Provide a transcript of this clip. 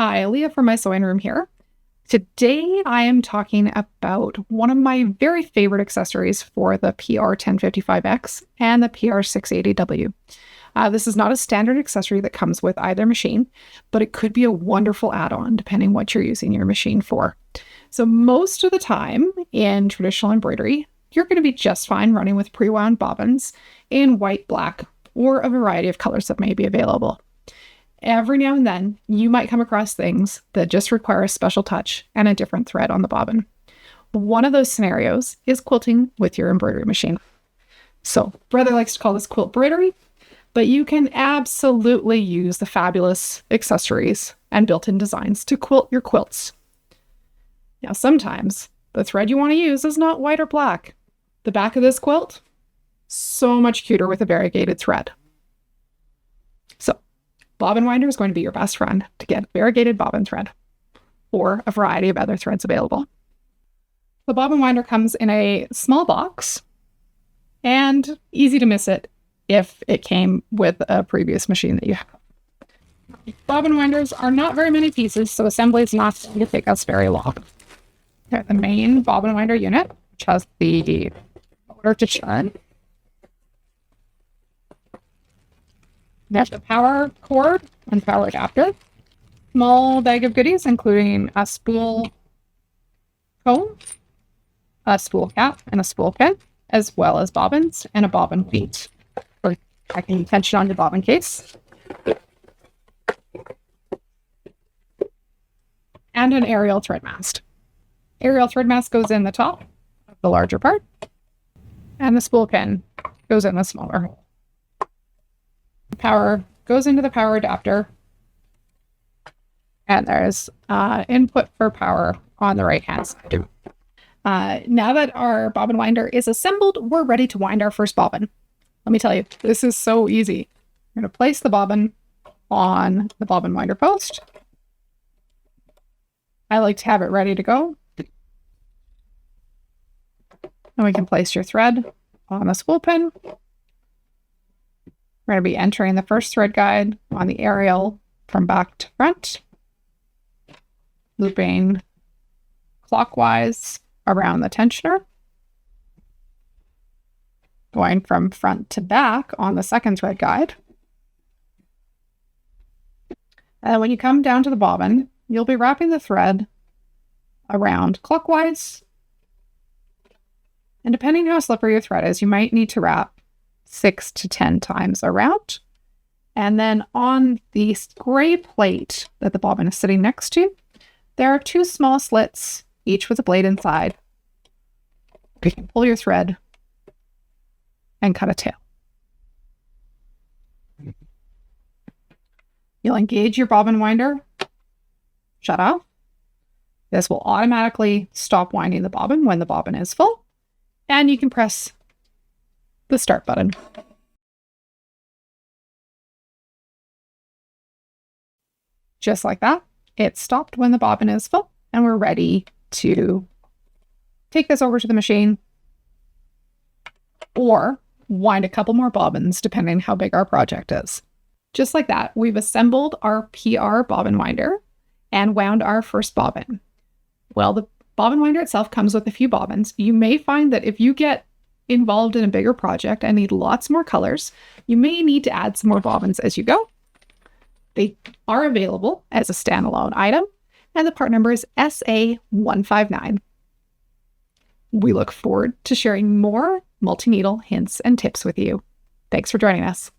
Hi, Leah from my sewing room here. Today I am talking about one of my very favorite accessories for the PR1055X and the PR680W. This is not a standard accessory that comes with either machine, but it could be a wonderful add-on depending what you're using your machine for. So most of the time in traditional embroidery, you're going to be just fine running with pre-wound bobbins in white, black, or a variety of colors that may be available. Every now and then, you might come across things that just require a special touch and a different thread on the bobbin. One of those scenarios is quilting with your embroidery machine. So, brother likes to call this quilt embroidery, but you can absolutely use the fabulous accessories and built-in designs to quilt your quilts. Now, sometimes the thread you want to use is not white or black. The back of this quilt, so much cuter with a variegated thread. So, bobbin winder is going to be your best friend to get variegated bobbin thread or a variety of other threads available. The bobbin winder comes in a small box and easy to miss it if it came with a previous machine that you have. Bobbin winders are not very many pieces, so assembly is not going to take us very long. There's the main bobbin winder unit, which has the motor to churn. There's the power cord and power adapter. Small bag of goodies, including a spool comb, a spool cap, and a spool pin, as well as bobbins and a bobbin feet for checking tension on your bobbin case. And an aerial thread mast. Aerial thread mast goes in the top of the larger part, and the spool pin goes in the smaller hole. Power goes into the power adapter, and there's input for power on the right hand side. Now that our bobbin winder is assembled, we're ready to wind our first bobbin. Let me tell you, this is so easy. You're going to place the bobbin on the bobbin winder post. I like to have it ready to go. And we can place your thread on the spool pin. We're going to be entering the first thread guide on the aerial from back to front, looping clockwise around the tensioner, going from front to back on the second thread guide. And when you come down to the bobbin, you'll be wrapping the thread around clockwise. And depending how slippery your thread is, you might need to wrap 6 to 10 times around. And then on the gray plate that the bobbin is sitting next to, there are 2 small slits, each with a blade inside. You can pull your thread and cut a tail. You'll engage your bobbin winder, shut off. This will automatically stop winding the bobbin when the bobbin is full, and you can press the start button. Just like that, it stopped when the bobbin is full, and we're ready to take this over to the machine or wind a couple more bobbins depending how big our project is. Just like that, we've assembled our PR bobbin winder and wound our first bobbin. Well, the bobbin winder itself comes with a few bobbins. You may find that if you get involved in a bigger project and need lots more colors, you may need to add some more bobbins as you go. They are available as a standalone item, and the part number is SA159. We look forward to sharing more multi-needle hints and tips with you. Thanks for joining us.